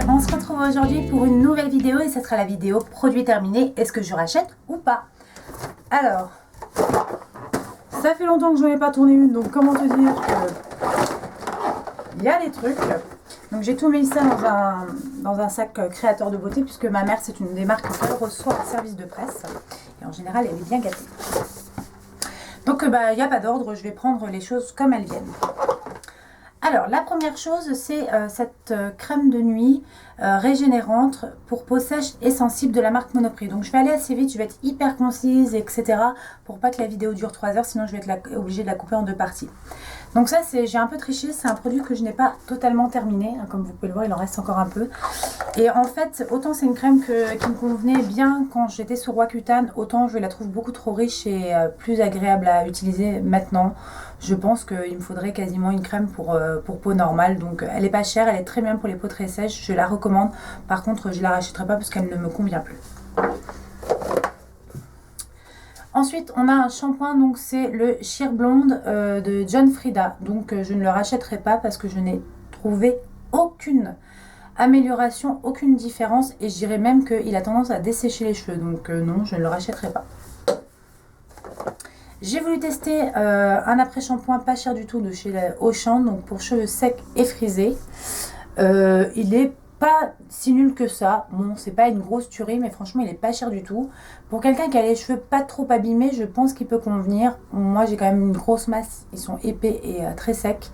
On se retrouve aujourd'hui pour une nouvelle vidéo et ce sera la vidéo produit terminé. Est-ce que je rachète ou pas? Alors, ça fait longtemps que je n'en ai pas tourné une, donc comment te dire que il y a des trucs. Donc j'ai tout mis ça dans un sac créateur de beauté puisque ma mère c'est une des marques qu'elle reçoit en service de presse et en général elle est bien gâtée. Donc il n'y a pas d'ordre, je vais prendre les choses comme elles viennent. Alors, la première chose, c'est cette crème de nuit régénérante pour peau sèche et sensible de la marque Monoprix. Donc, je vais aller assez vite, je vais être hyper concise, etc. pour pas que la vidéo dure 3 heures, sinon je vais être obligée de la couper en 2 parties. Donc ça, j'ai un peu triché, c'est un produit que je n'ai pas totalement terminé. Hein, comme vous pouvez le voir, il en reste encore un peu. Et en fait, autant c'est une crème qui me convenait bien quand j'étais sur Roaccutane, autant je la trouve beaucoup trop riche et plus agréable à utiliser maintenant. Je pense qu'il me faudrait quasiment une crème pour peau normale. Donc elle est pas chère, elle est très bien pour les peaux très sèches. Je la recommande. Par contre, je la rachèterai pas parce qu'elle ne me convient plus. Ensuite, on a un shampoing, donc c'est le Sheer Blonde de John Frieda. Donc je ne le rachèterai pas parce que je n'ai trouvé aucune amélioration, aucune différence. Et je dirais même qu'il a tendance à dessécher les cheveux. Donc non, je ne le rachèterai pas. J'ai voulu tester un après-shampoing pas cher du tout de chez Auchan, donc pour cheveux secs et frisés. Il est pas si nul que ça. Bon, c'est pas une grosse tuerie, mais franchement, il est pas cher du tout. Pour quelqu'un qui a les cheveux pas trop abîmés, je pense qu'il peut convenir. Moi, j'ai quand même une grosse masse. Ils sont épais et très secs.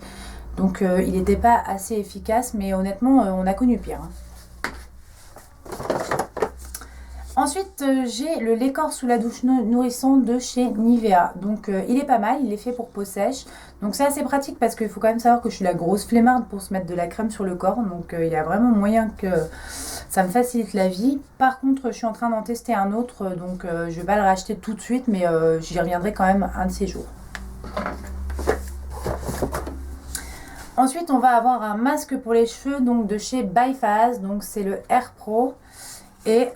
Donc, il n'était pas assez efficace, mais honnêtement, on a connu pire. Hein. Ensuite, j'ai le lait corps sous la douche nourrissant de chez Nivea. Donc, il est pas mal, il est fait pour peau sèche. Donc, c'est assez pratique parce qu'il faut quand même savoir que je suis la grosse flemmarde pour se mettre de la crème sur le corps. Donc, il y a vraiment moyen que ça me facilite la vie. Par contre, je suis en train d'en tester un autre. Donc, je vais pas le racheter tout de suite, mais j'y reviendrai quand même un de ces jours. Ensuite, on va avoir un masque pour les cheveux donc de chez Byphase. Donc, c'est le Air Pro. Et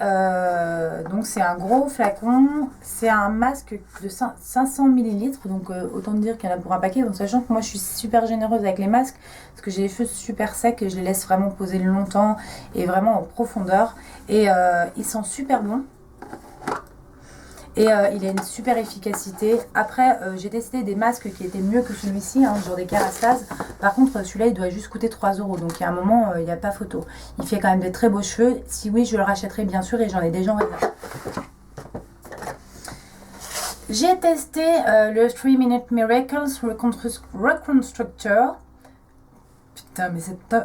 donc c'est un gros flacon, c'est un masque de 500 ml, donc autant dire qu'il y en a pour un paquet. Donc sachant que moi je suis super généreuse avec les masques, parce que j'ai les cheveux super secs et je les laisse vraiment poser longtemps et vraiment en profondeur. Et ils sont super bons. Et il a une super efficacité. Après, j'ai testé des masques qui étaient mieux que celui-ci, hein, genre des Kerastase. Par contre, celui-là, il doit juste coûter 3 €. Donc, il y a un moment, il n'y a pas photo. Il fait quand même de très beaux cheveux. Si oui, je le rachèterai bien sûr et j'en ai déjà en réserve. J'ai testé le 3 Minute Miracles Reconstructor. Putain, mais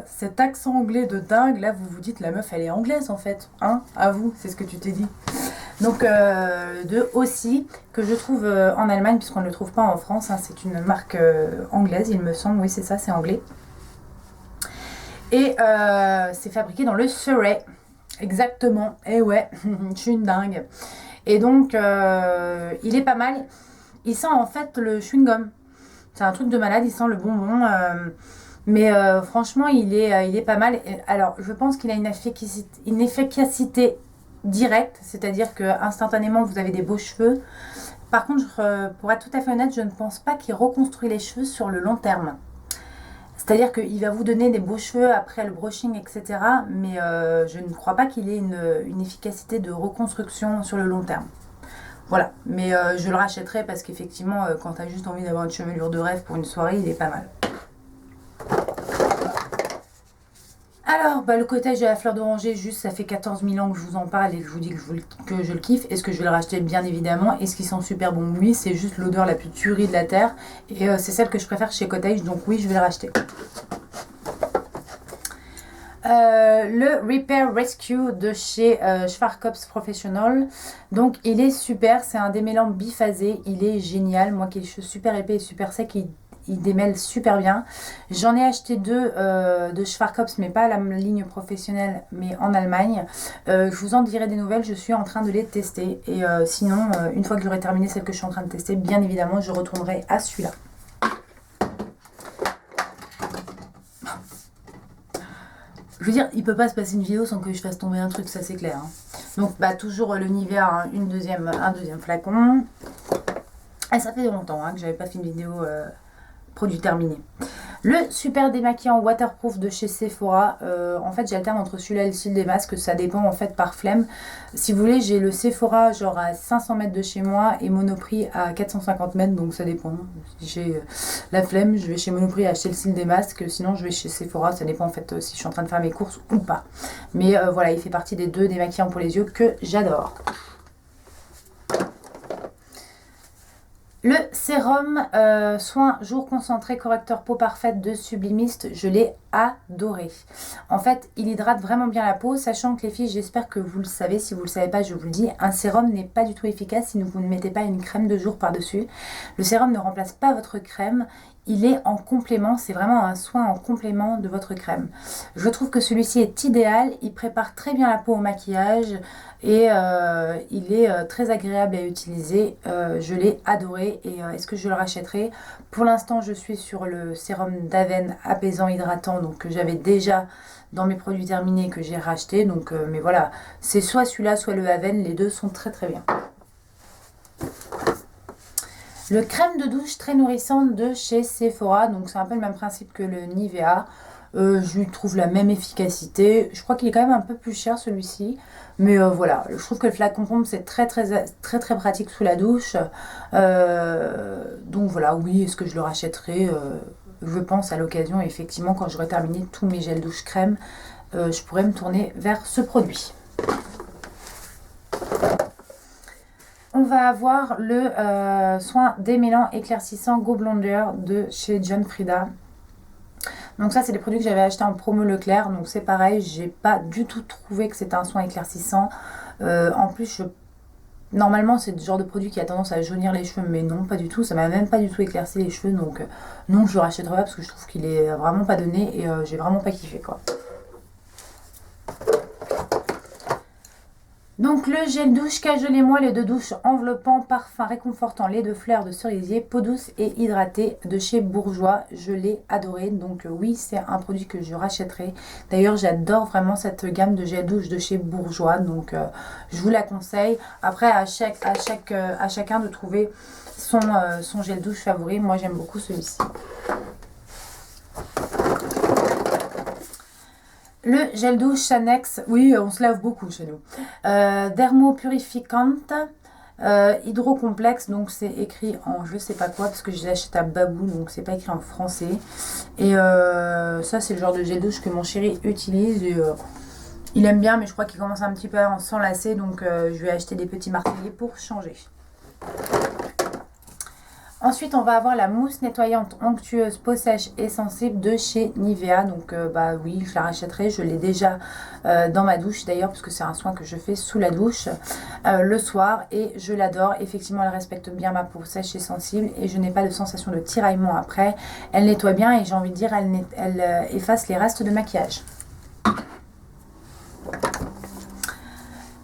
cet accent anglais de dingue, là, vous vous dites, la meuf, elle est anglaise, en fait. Hein? À vous, c'est ce que tu t'es dit. Donc, de aussi, que je trouve en Allemagne, puisqu'on ne le trouve pas en France. Hein, c'est une marque anglaise, il me semble. Oui, c'est ça, c'est anglais. Et c'est fabriqué dans le Surrey. Exactement. Et ouais, je suis une dingue. Et donc, il est pas mal. Il sent en fait le chewing-gum. C'est un truc de malade, il sent le bonbon. Mais franchement, il est pas mal. Alors, je pense qu'il a une efficacité directe, c'est-à-dire que instantanément vous avez des beaux cheveux. Par contre, pour être tout à fait honnête, je ne pense pas qu'il reconstruit les cheveux sur le long terme. C'est-à-dire qu'il va vous donner des beaux cheveux après le brushing, etc. Mais je ne crois pas qu'il ait une efficacité de reconstruction sur le long terme. Voilà, mais je le rachèterai parce qu'effectivement, quand tu as juste envie d'avoir une chevelure de rêve pour une soirée, il est pas mal. Alors, le cottage de la fleur d'oranger, juste ça fait 14 000 ans que je vous en parle et que je vous dis que je le kiffe. Est-ce que je vais le racheter? Bien évidemment. Est-ce qu'ils sont super bons? Oui, c'est juste l'odeur la plus tuerie de la terre. Et c'est celle que je préfère chez Cottage, donc oui, je vais le racheter. Le Repair Rescue de chez Schwarzkopf Professional. Donc il est super, c'est un démêlant biphasé, il est génial. Moi qui ai les cheveux super épais et super secs, il démêle super bien. J'en ai acheté 2 de Schwarzkopf, mais pas la ligne professionnelle, mais en Allemagne. Je vous en dirai des nouvelles, je suis en train de les tester. Et sinon, une fois que j'aurai terminé celle que je suis en train de tester, bien évidemment, je retournerai à celui-là. Je veux dire, il peut pas se passer une vidéo sans que je fasse tomber un truc, ça c'est clair. Hein. Donc, toujours le Nivea, hein, un deuxième flacon. Et ça fait longtemps hein, que j'avais pas fait une vidéo produit terminé. Le super démaquillant waterproof de chez Sephora. En fait, j'alterne entre celui-là et le cils des masques. Ça dépend en fait par flemme. Si vous voulez, j'ai le Sephora genre à 500 mètres de chez moi et Monoprix à 450 mètres. Donc ça dépend. Si j'ai la flemme, je vais chez Monoprix acheter le cils des masques. Sinon, je vais chez Sephora. Ça dépend en fait si je suis en train de faire mes courses ou pas. Mais voilà, il fait partie des 2 démaquillants pour les yeux que j'adore. Le sérum soin jour concentré correcteur peau parfaite de Sublimist, je l'ai adoré. En fait, il hydrate vraiment bien la peau, sachant que les filles, j'espère que vous le savez. Si vous ne le savez pas, je vous le dis, un sérum n'est pas du tout efficace si vous ne mettez pas une crème de jour par-dessus. Le sérum ne remplace pas votre crème. Il est en complément, c'est vraiment un soin en complément de votre crème. Je trouve que celui-ci est idéal, il prépare très bien la peau au maquillage et il est très agréable à utiliser. Je l'ai adoré et est-ce que je le rachèterai? Pour l'instant, je suis sur le sérum d'Aven apaisant hydratant, donc que j'avais déjà dans mes produits terminés que j'ai racheté. Donc, mais voilà, c'est soit celui-là, soit le Aven, les deux sont très très bien. Le crème de douche très nourrissante de chez Sephora, donc c'est un peu le même principe que le Nivea. Je lui trouve la même efficacité. Je crois qu'il est quand même un peu plus cher celui-ci. Mais voilà, je trouve que le flacon pompe c'est très pratique sous la douche. Donc voilà, oui, est-ce que je le rachèterai? Je pense à l'occasion, effectivement, quand j'aurai terminé tous mes gels douche crème, je pourrais me tourner vers ce produit. On va avoir le soin démêlant éclaircissant Go Blonder de chez John Frieda. Donc ça, c'est des produits que j'avais achetés en promo Leclerc. Donc c'est pareil, j'ai pas du tout trouvé que c'était un soin éclaircissant. En plus, normalement, c'est le genre de produit qui a tendance à jaunir les cheveux. Mais non, pas du tout. Ça m'a même pas du tout éclairci les cheveux. Donc non, je le rachèterai pas parce que je trouve qu'il est vraiment pas donné. Et j'ai vraiment pas kiffé, quoi. Donc le gel douche cajole et moi, les 2 douches enveloppant, parfum réconfortant, lait de fleurs de cerisier, peau douce et hydratée de chez Bourjois. Je l'ai adoré, donc oui, c'est un produit que je rachèterai. D'ailleurs, j'adore vraiment cette gamme de gel douche de chez Bourjois, donc je vous la conseille. Après, à chacun de trouver son gel douche favori. Moi, j'aime beaucoup celui-ci. Le gel douche Sanex, oui, on se lave beaucoup chez nous. Dermopurificante, hydrocomplexe, donc c'est écrit en je sais pas quoi, parce que je l'achète à Babou, donc c'est pas écrit en français. Et ça, c'est le genre de gel douche que mon chéri utilise. Et, il aime bien, mais je crois qu'il commence un petit peu à s'enlacer, donc je vais acheter des petits marteillers pour changer. Ensuite, on va avoir la mousse nettoyante onctueuse peau sèche et sensible de chez Nivea. Donc, bah oui, je la rachèterai. Je l'ai déjà dans ma douche d'ailleurs, parce que c'est un soin que je fais sous la douche le soir. Et je l'adore. Effectivement, elle respecte bien ma peau sèche et sensible. Et je n'ai pas de sensation de tiraillement après. Elle nettoie bien et j'ai envie de dire, elle efface les restes de maquillage.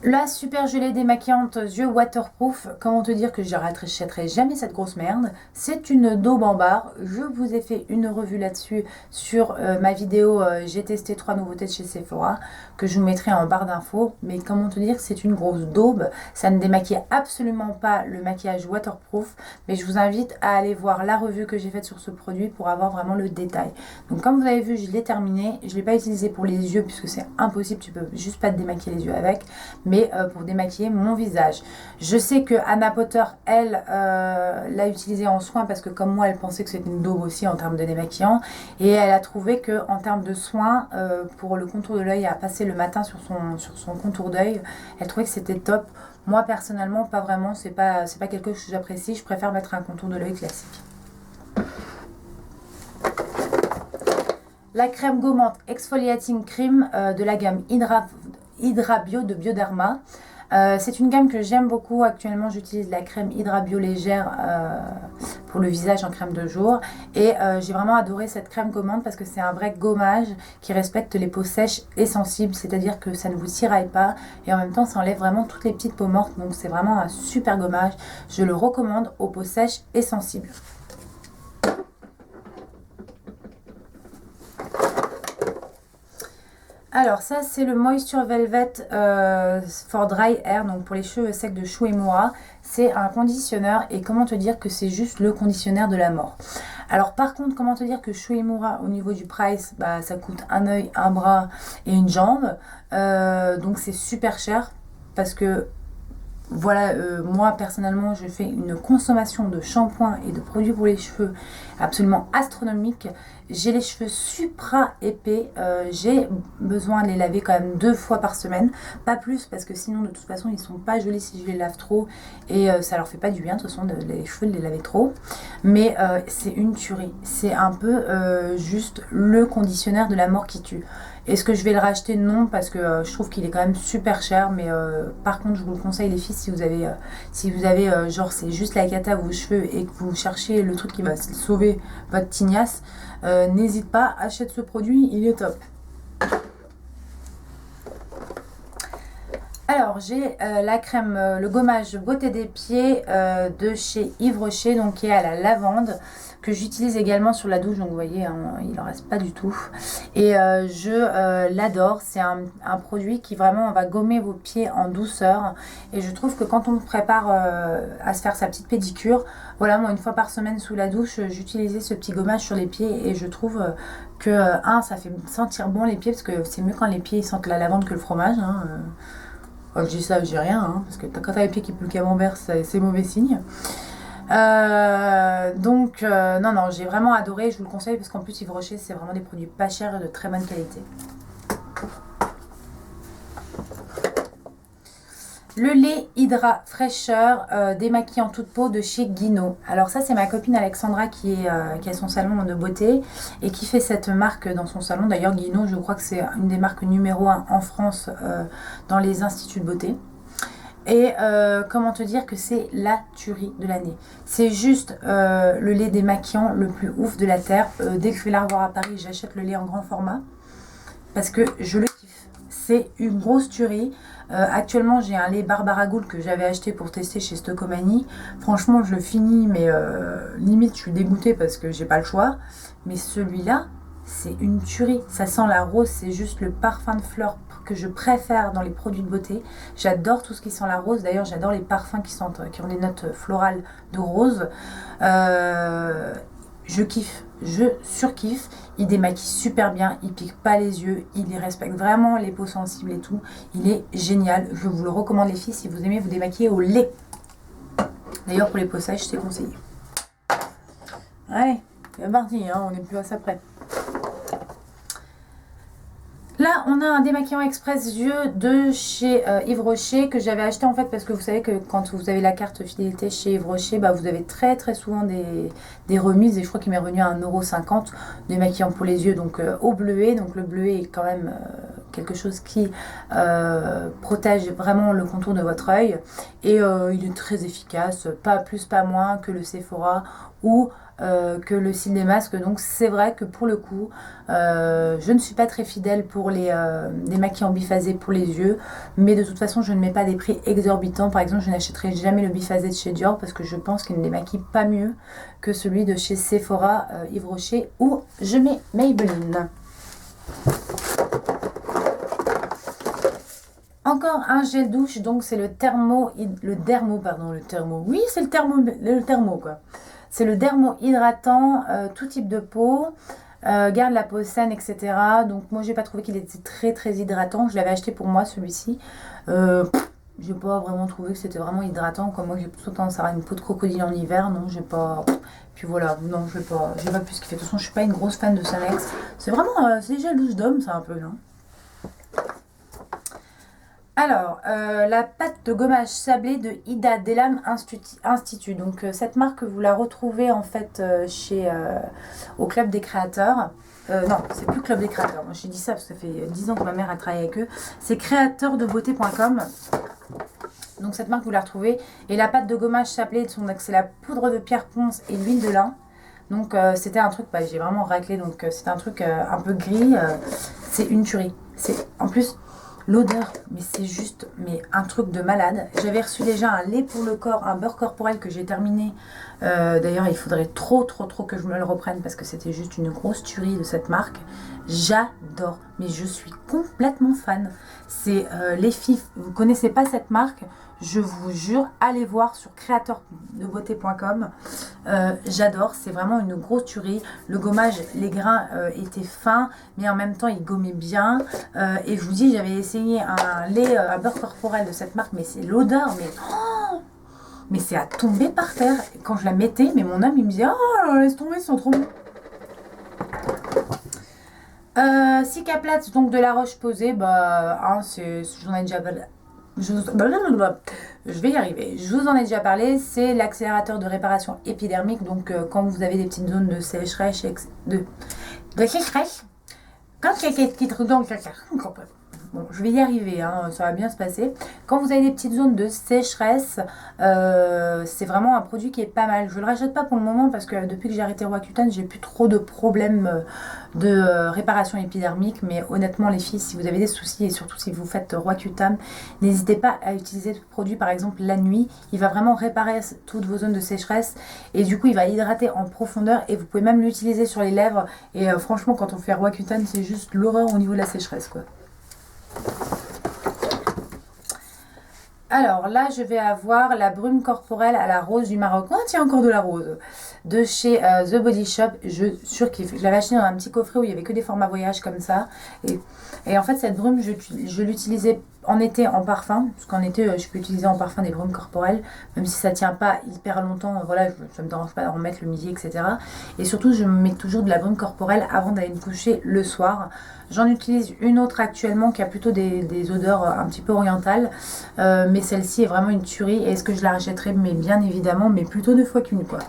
La super gelée démaquillante yeux waterproof, comment te dire que je rachèterai jamais cette grosse merde. C'est une daube en barre. Je vous ai fait une revue là-dessus sur ma vidéo j'ai testé 3 nouveautés de chez Sephora que je vous mettrai en barre d'infos. Mais comment te dire que c'est une grosse daube. Ça ne démaquille absolument pas le maquillage waterproof. Mais je vous invite à aller voir la revue que j'ai faite sur ce produit pour avoir vraiment le détail. Donc comme vous avez vu, je l'ai terminé. Je ne l'ai pas utilisé pour les yeux puisque c'est impossible. Tu peux juste pas te démaquiller les yeux avec. Mais pour démaquiller mon visage. Je sais que Anna Potter, elle, l'a utilisé en soin parce que comme moi, elle pensait que c'était une daube aussi en termes de démaquillant. Et elle a trouvé que en termes de soins, pour le contour de l'œil à passer le matin sur son contour d'œil, elle trouvait que c'était top. Moi, personnellement, pas vraiment. C'est pas quelque chose que j'apprécie. Je préfère mettre un contour de l'œil classique. La crème gommante exfoliating cream de la gamme Hydra Bio de Bioderma. C'est une gamme que j'aime beaucoup. Actuellement, j'utilise la crème Hydra Bio légère pour le visage en crème de jour. Et j'ai vraiment adoré cette crème gommante parce que c'est un vrai gommage qui respecte les peaux sèches et sensibles. C'est-à-dire que ça ne vous tiraille pas et en même temps, ça enlève vraiment toutes les petites peaux mortes. Donc, c'est vraiment un super gommage. Je le recommande aux peaux sèches et sensibles. Alors ça c'est le Moisture Velvet for Dry Hair, donc pour les cheveux secs de Shu Uemura. C'est un conditionneur et comment te dire que c'est juste le conditionnaire de la mort. Alors par contre, comment te dire que Shu Uemura au niveau du price, bah, ça coûte un œil, un bras et une jambe. Donc c'est super cher parce que voilà, moi personnellement je fais une consommation de shampoing et de produits pour les cheveux absolument astronomique. J'ai les cheveux supra épais, j'ai besoin de les laver quand même 2 fois par semaine, pas plus parce que sinon de toute façon ils sont pas jolis si je les lave trop et ça leur fait pas du bien de toute façon les cheveux de les laver trop. Mais c'est une tuerie, c'est un peu juste le conditionnaire de la mort qui tue. Est-ce que je vais le racheter? Non, parce que je trouve qu'il est quand même super cher. Mais par contre, je vous le conseille les filles, si vous avez genre c'est juste la cata à vos cheveux et que vous cherchez le truc qui va sauver votre tignasse, n'hésite pas, achète ce produit, il est top. Alors j'ai la crème, le gommage beauté des pieds de chez Yves Rocher, donc qui est à la lavande, que j'utilise également sur la douche, donc vous voyez hein, il en reste pas du tout et je l'adore. C'est un produit qui vraiment va gommer vos pieds en douceur et je trouve que quand on prépare à se faire sa petite pédicure, voilà, moi une fois par semaine sous la douche j'utilisais ce petit gommage sur les pieds et je trouve que ça fait sentir bon les pieds, parce que c'est mieux quand les pieds sentent la lavande que le fromage hein, Quand je dis ça, je dis rien, hein, parce que quand t'as les pieds qui puent le camembert, c'est mauvais signe. Non, j'ai vraiment adoré, je vous le conseille, parce qu'en plus Yves Rocher, c'est vraiment des produits pas chers et de très bonne qualité. Le lait Hydra fraîcheur démaquillant toute peau de chez Guino. Alors ça c'est ma copine Alexandra qui a son salon de beauté et qui fait cette marque dans son salon. D'ailleurs Guino, je crois que c'est une des marques numéro 1 en France dans les instituts de beauté. Et comment te dire que c'est la tuerie de l'année. C'est juste le lait démaquillant le plus ouf de la terre. Dès que je vais la revoir à Paris, j'achète le lait en grand format parce que je le kiffe. C'est une grosse tuerie. Actuellement, j'ai un lait Barbara Gould que j'avais acheté pour tester chez Stocomanie. Franchement, je le finis, mais limite, je suis dégoûtée parce que j'ai pas le choix. Mais celui-là, c'est une tuerie. Ça sent la rose, c'est juste le parfum de fleurs que je préfère dans les produits de beauté. J'adore tout ce qui sent la rose. D'ailleurs, j'adore les parfums qui ont des notes florales de rose. Je kiffe, je surkiffe. Il démaquille super bien, il pique pas les yeux, il respecte vraiment les peaux sensibles et tout. Il est génial, je vous le recommande les filles si vous aimez vous démaquiller au lait. D'ailleurs pour les peaux sèches c'est conseillé. Allez, c'est parti, hein, on n'est plus à ça près. Là, on a un démaquillant express yeux de chez Yves Rocher que j'avais acheté en fait parce que vous savez que quand vous avez la carte fidélité chez Yves Rocher, bah, vous avez très souvent des remises et je crois qu'il m'est revenu à 1,50 € démaquillant pour les yeux, donc au bleuet. Donc le bleuet est quand même quelque chose qui protège vraiment le contour de votre œil et il est très efficace, pas plus pas moins que le Sephora ou que le Cils des Masques. Donc c'est vrai que pour le coup je ne suis pas très fidèle pour les démaquillants biphasés pour les yeux, mais de toute façon je ne mets pas des prix exorbitants. Par exemple, je n'achèterai jamais le biphasé de chez Dior parce que je pense qu'il ne démaquille pas mieux que celui de chez Sephora, Yves Rocher ou je mets Maybelline. Encore un gel douche, donc c'est le thermo, oui c'est le thermo quoi. C'est le dermo hydratant, tout type de peau, garde la peau saine, etc. Donc moi j'ai pas trouvé qu'il était très hydratant. Je l'avais acheté pour moi celui-ci. J'ai pas vraiment trouvé que c'était vraiment hydratant. Comme moi j'ai plutôt tendance à avoir une peau de crocodile en hiver. Non, j'ai pas. Puis voilà, non, j'ai pas plus kiffé. De toute façon, je suis pas une grosse fan de Sanex. C'est vraiment c'est des gels douche d'homme, ça un peu, non? Alors, la pâte de gommage sablé de Ida Delam Institut. Donc, cette marque, vous la retrouvez en fait au Club des Créateurs. Non, c'est plus Club des Créateurs. Moi, j'ai dit ça parce que ça fait 10 ans que ma mère a travaillé avec eux. C'est créateursdebeauté.com. Donc, cette marque, vous la retrouvez. Et la pâte de gommage sablé, c'est la poudre de pierre ponce et l'huile de lin. Donc, c'était un truc, j'ai vraiment raclé. Donc, c'était un truc un peu gris. C'est une tuerie. En plus, L'odeur, mais c'est juste un truc de malade. J'avais reçu déjà un lait pour le corps, un beurre corporel que j'ai terminé. D'ailleurs, il faudrait trop que je me le reprenne parce que c'était juste une grosse tuerie de cette marque. J'adore, mais je suis complètement fan. C'est les filles, vous connaissez pas cette marque, je vous jure, allez voir sur créateursdebeauté.com. J'adore, c'est vraiment une grosse tuerie. Le gommage, les grains étaient fins, mais en même temps ils gommaient bien. Et je vous dis, j'avais essayé un lait, un beurre corporel de cette marque, mais c'est l'odeur, mais c'est à tomber par terre. Quand je la mettais, mais mon homme il me disait, oh laisse tomber, ils sont trop bons. Cicaplats, donc de la Roche-Posay, j'en ai déjà parlé. Je vais y arriver. Je vous en ai déjà parlé. C'est l'accélérateur de réparation épidermique. Donc, quand vous avez des petites zones de sécheresse, de sécheresse, quand il y a des petits trucs dans le bon, je vais y arriver, hein, ça va bien se passer. Quand vous avez des petites zones de sécheresse, c'est vraiment un produit qui est pas mal. Je ne le rachète pas pour le moment parce que depuis que j'ai arrêté Roaccutane, j'ai plus trop de problèmes de réparation épidermique. Mais honnêtement, les filles, si vous avez des soucis et surtout si vous faites Roaccutane, n'hésitez pas à utiliser ce produit par exemple la nuit. Il va vraiment réparer toutes vos zones de sécheresse et du coup, il va hydrater en profondeur et vous pouvez même l'utiliser sur les lèvres. Et franchement, quand on fait Roaccutane, c'est juste l'horreur au niveau de la sécheresse, quoi. Alors là, je vais avoir la brume corporelle à la rose du Maroc. Oh, tiens, encore de la rose. De chez The Body Shop. Je surkiffe. Je l'avais acheté dans un petit coffret où il n'y avait que des formats voyage comme ça. Et en fait, cette brume, je l'utilisais en été en parfum. Parce qu'en été, je peux utiliser en parfum des brumes corporelles. Même si ça ne tient pas hyper longtemps. Voilà, ça ne me dérange pas d'en remettre le midi, etc. Et surtout, je me mets toujours de la brume corporelle avant d'aller me coucher le soir. J'en utilise une autre actuellement qui a plutôt des odeurs un petit peu orientales. Mais celle-ci est vraiment une tuerie. Et est-ce que je la rachèterai? Mais bien évidemment, mais plutôt 2 fois qu'une, quoi.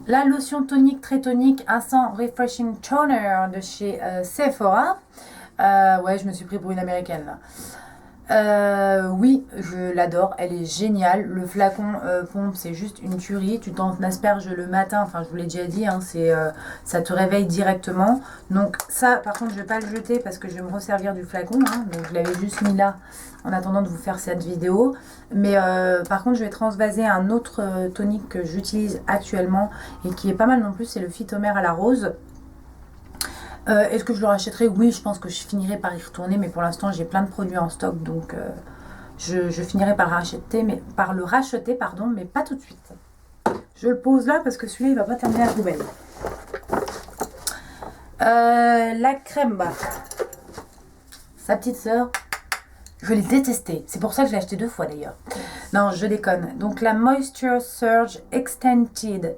La lotion tonique, très tonique, Instant Refreshing Toner de chez Sephora. Ouais, je me suis pris pour une américaine là. Oui, je l'adore, elle est géniale. Le flacon pompe, c'est juste une tuerie. Tu t'en asperges le matin, enfin je vous l'ai déjà dit, hein, ça te réveille directement. Donc ça, par contre, je vais pas le jeter parce que je vais me resservir du flacon. Hein, donc je l'avais juste mis là en attendant de vous faire cette vidéo. Mais par contre, je vais transvaser un autre tonique que j'utilise actuellement et qui est pas mal non plus, c'est le Phytomère à la rose. Est-ce que je le rachèterai? Oui, je pense que je finirai par y retourner, mais pour l'instant j'ai plein de produits en stock, donc je finirai par le racheter, pardon, mais pas tout de suite. Je le pose là parce que celui-là il va pas terminer à la poubelle. La crème, sa petite sœur, je l'ai détestée. C'est pour ça que je l'ai acheté 2 fois d'ailleurs. Non, je déconne. Donc la Moisture Surge Extended.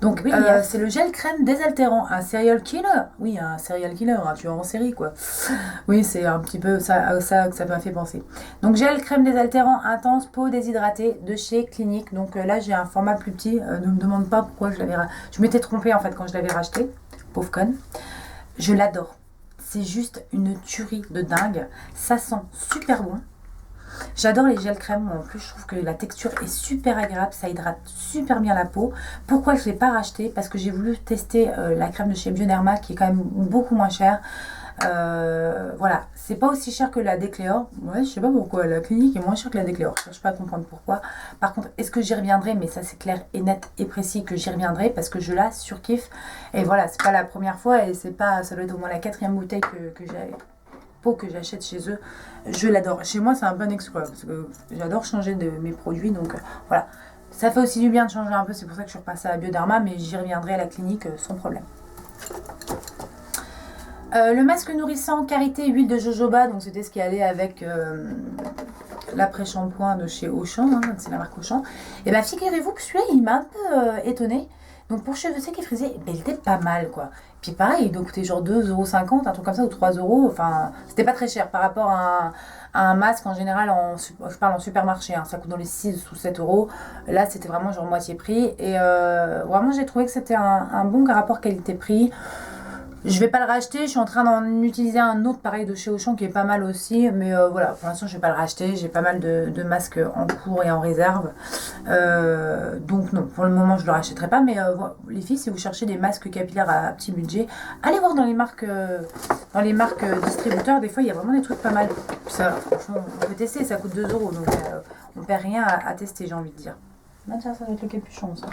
Donc oui, c'est le gel crème désaltérant, un serial killer. Oui, un serial killer, un tueur en série quoi. Oui, c'est un petit peu ça que ça m'a fait penser. Donc gel crème désaltérant intense, peau déshydratée de chez Clinique. Donc là j'ai un format plus petit. Ne me demande pas pourquoi je m'étais trompée en fait quand je l'avais racheté. Pauvre conne. Je l'adore. C'est juste une tuerie de dingue. Ça sent super bon. J'adore les gels crème, en plus je trouve que la texture est super agréable, ça hydrate super bien la peau. Pourquoi je ne l'ai pas racheté? Parce que j'ai voulu tester la crème de chez Bioderma qui est quand même beaucoup moins chère. Voilà, c'est pas aussi cher que la Décléor. Ouais, je sais pas pourquoi, la Clinique est moins chère que la Décléor, je cherche pas à comprendre pourquoi. Par contre, est-ce que j'y reviendrai? Mais ça c'est clair et net et précis que j'y reviendrai parce que je la surkiffe. Et voilà, c'est pas la première fois et c'est pas, ça doit être au moins la 4e bouteille que j'achète chez eux. Je l'adore. Chez moi, c'est un bon exploit parce que j'adore changer de mes produits. Donc voilà, ça fait aussi du bien de changer un peu. C'est pour ça que je suis repassée à Bioderma, mais j'y reviendrai à la Clinique sans problème. Le masque nourrissant Karité huile de jojoba, donc c'était ce qui allait avec l'après-shampoing de chez Auchan, hein, c'est la marque Auchan. Et bien figurez-vous que celui-là, il m'a un peu étonnée. Donc pour cheveux secs et frisés, ben, il était pas mal quoi. Puis pareil, il doit coûter genre 2,50 €, un truc comme ça, ou 3 €. Enfin, c'était pas très cher par rapport à un masque en général, je parle en supermarché, hein, ça coûte dans les 6 ou 7 €. Là, c'était vraiment genre moitié prix. Et vraiment, j'ai trouvé que c'était un bon rapport qualité-prix. Je vais pas le racheter, je suis en train d'en utiliser un autre pareil de chez Auchan qui est pas mal aussi, mais voilà, pour l'instant je vais pas le racheter, j'ai pas mal de masques en cours et en réserve, donc non, pour le moment je le rachèterai pas, mais voilà, les filles, si vous cherchez des masques capillaires à petit budget, allez voir dans les marques distributeurs, des fois il y a vraiment des trucs pas mal, ça franchement on peut tester, ça coûte 2 euros, donc on perd rien à tester, j'ai envie de dire. Ah, tiens, ça doit être le capuchon ça.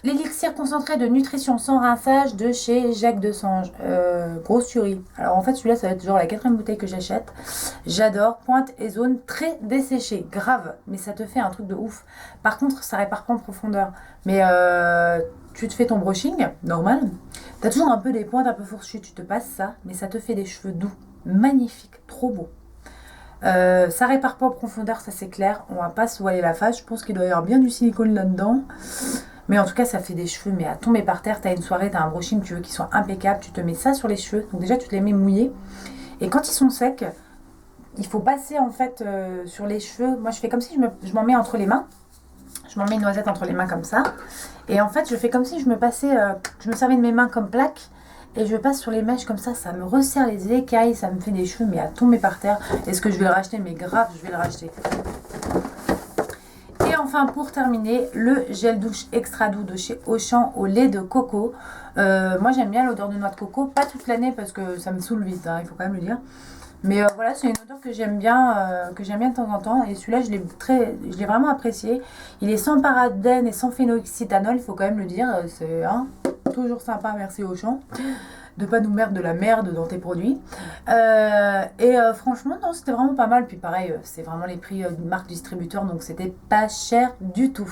L'élixir concentré de nutrition sans rinçage de chez Jacques Desange. Grosse tuerie. Alors en fait celui-là ça va être genre la 4e bouteille que j'achète. J'adore. Pointe et zone très desséchée. Grave. Mais ça te fait un truc de ouf. Par contre ça répare pas en profondeur. Mais tu te fais ton brushing, normal. T'as toujours un peu des pointes un peu fourchues. Tu te passes ça. Mais ça te fait des cheveux doux. Magnifique. Trop beau. Ça répare pas en profondeur, ça c'est clair. On va pas se voiler la face. Je pense qu'il doit y avoir bien du silicone là-dedans. Mais en tout cas, ça fait des cheveux, mais à tomber par terre. T'as une soirée, t'as un brushing, tu veux qu'ils soient impeccables. Tu te mets ça sur les cheveux. Donc déjà, tu te les mets mouillés. Et quand ils sont secs, il faut passer en fait sur les cheveux. Moi, je fais comme si je m'en mets entre les mains. Je m'en mets une noisette entre les mains comme ça. Et en fait, je fais comme si je me servais de mes mains comme plaque. Et je passe sur les mèches comme ça me resserre les écailles, ça me fait des cheveux, mais à tomber par terre. Est-ce que je vais le racheter? Mais grave, je vais le racheter. Et enfin, pour terminer, le gel douche extra doux de chez Auchan au lait de coco. Moi, j'aime bien l'odeur de noix de coco, pas toute l'année parce que ça me saoule vite, hein, il faut quand même le dire. Mais voilà, c'est une odeur que j'aime bien de temps en temps. Et celui-là, je l'ai vraiment apprécié. Il est sans parabènes et sans phénoxyéthanol, il faut quand même le dire. C'est toujours sympa, merci Auchan de pas nous mettre de la merde dans tes produits. Franchement, non, c'était vraiment pas mal. Puis pareil, c'est vraiment les prix d'une marque distributeur, donc c'était pas cher du tout.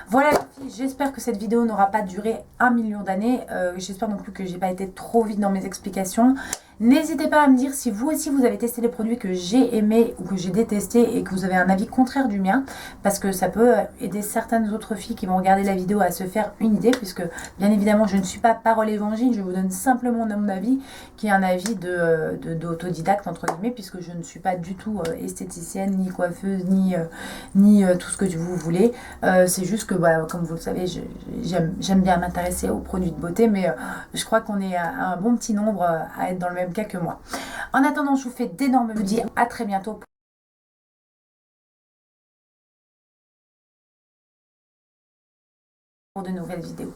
Voilà les filles, j'espère que cette vidéo n'aura pas duré 1 million d'années. J'espère non plus que j'ai pas été trop vite dans mes explications. N'hésitez pas à me dire si vous aussi vous avez testé les produits que j'ai aimés ou que j'ai détestés et que vous avez un avis contraire du mien, parce que ça peut aider certaines autres filles qui vont regarder la vidéo à se faire une idée, puisque bien évidemment je ne suis pas parole évangile, je vous donne simplement mon avis qui est un avis d'autodidacte entre guillemets, puisque je ne suis pas du tout esthéticienne, ni coiffeuse, ni tout ce que vous voulez. C'est juste que voilà, comme vous le savez, j'aime bien m'intéresser aux produits de beauté, mais je crois qu'on est un bon petit nombre à être dans le même cas que moi. En attendant, je vous fais d'énormes bisous. Je vous dis à très bientôt pour de nouvelles vidéos.